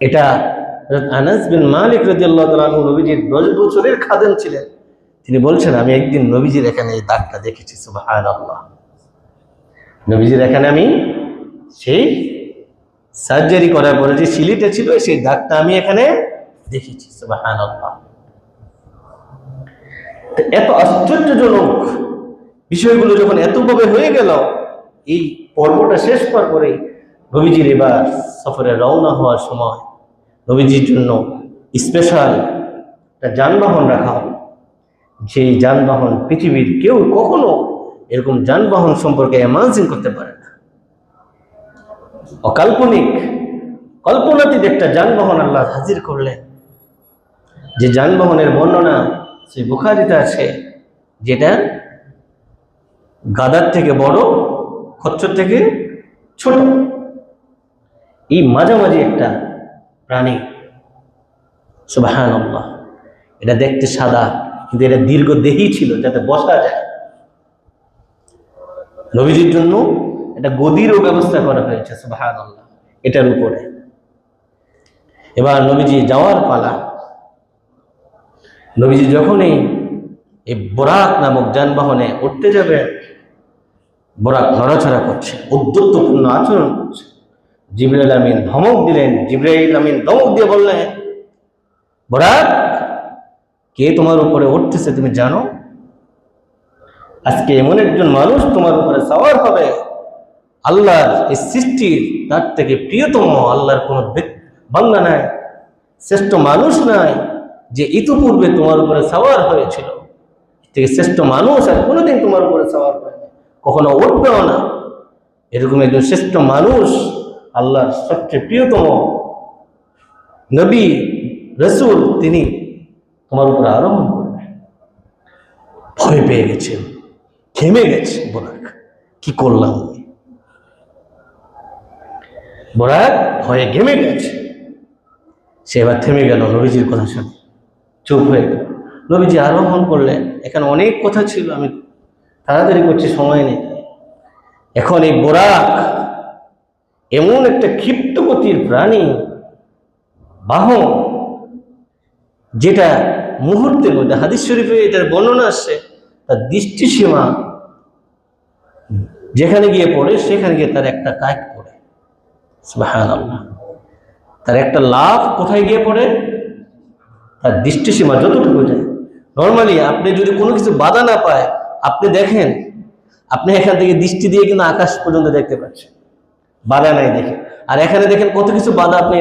এটা আনাস বিন মালিক রাদিয়াল্লাহু তাআলা আনহু নবীজির 10 বছরের খাদেম ছিলেন। তিনি বলছেন, আমি একদিন নবীজির এখানে এই দাগটা দেখেছি। সুবহানাল্লাহ। নবীজির এখানে আমি সেই সার্জারি করার পরে যে সিলিটা ছিল সেই দাগটা আমি এখানে দেখেছি। সুবহানাল্লাহ। এত আশ্চর্যজনক বিষয়গুলো যখন এতভাবে হয়ে গেল, এই পর্বটা শেষ হওয়ার পরে নবীজির এবার সফরে রওনা হওয়ার সময় নবীজির জন্য স্পেশাল একটা যানবাহন রাখা হলো। যে যানবাহন পৃথিবীর কেউ কখনো এরকম যানবাহন সম্পর্কে ইমাজিন করতে পারে না। অকাল্পনিক, কল্পনাতীত একটা যানবাহন আল্লাহ হাজির করলেন। যে যানবাহনের বর্ণনা সেই বুখারীতে আছে, যেটা গাধার থেকে বড়, খচ্চর থেকে ছোট, এই মাঝামাঝি একটা প্রাণী। সুবহানাল্লাহ। এটা দেখতে সাদা, কিন্তু এটা দীর্ঘদেহী ছিল যাতে বসা যায়। নবীজির জন্য একটা গদিরও ব্যবস্থা করা হয়েছে। সুবহানাল্লাহ। এটার উপরে এবার নবীজি যাওয়ার পালা। নবীজি যখনই এই বোরাক নামক যানবাহনে উঠতে যাবে, বোরাক নড়াচড়া করছে, উদ্যত্তপূর্ণ আচরণ করছে। জিবরাইল আমিন ধমক দিলেন। জিবরাইল আমিন ধমক দিয়ে বললেন, বোরাক, কে তোমার উপরে উঠতেছে তুমি জানো? আজকে এমন একজন মানুষ তোমার উপরে সওয়ার হবে, আল্লাহর এই সৃষ্টির তার থেকে প্রিয়তম আল্লাহর কোন বান্দা নাই, শ্রেষ্ঠ মানুষ নাই যে ইতিপূর্বে তোমার উপরে সওয়ার হয়েছিল। থেকে শ্রেষ্ঠ মানুষ আর কোনোদিন তোমার উপরে সওয়ার হয়নি, কখনো উঠবেও না। এরকম একজন শ্রেষ্ঠ মানুষ, আল্লাহর সবচেয়ে প্রিয়তম নবী রাসূল, তিনি তোমার উপরে আরোহণ করবেন। ভয় পেয়ে গেছেন, থেমে গেছে বোরাক। কি করলাম? বোরাক ভয়ে ঘেমে গেছে। সে এবার থেমে গেল নবীজির কথা শুনে, চুপ হয়ে গেল। নবীজি আরোহণ করলেন। এখানে অনেক কথা ছিল, আমি তাড়াতাড়ি করছি, সময় নেই। এখন এই বোরাক এমন একটা ক্ষিপ্ত গতির প্রাণী, বাহন, যেটা মুহূর্তের মধ্যে, হাদিস শরীফে এটার বর্ণনা আসছে, তার দৃষ্টিসীমা যেখানে গিয়ে পড়ে সেখানে গিয়ে তার একটা কাক পড়ে। সুবহানাল্লাহ। তার একটা লাভ কোথায় গিয়ে পড়ে? তার দৃষ্টিসীমা যতটুকু যায়। নর্মালি আপনি যদি কোনো কিছু বাধা না পায়, আপনি দেখেন, আপনি এখান থেকে দৃষ্টি দিয়ে কিন্তু আকাশ পর্যন্ত দেখতে পাচ্ছেন, বাধা নাই দেখে। আর এখানে দেখেন কত কিছু বাধা আপনি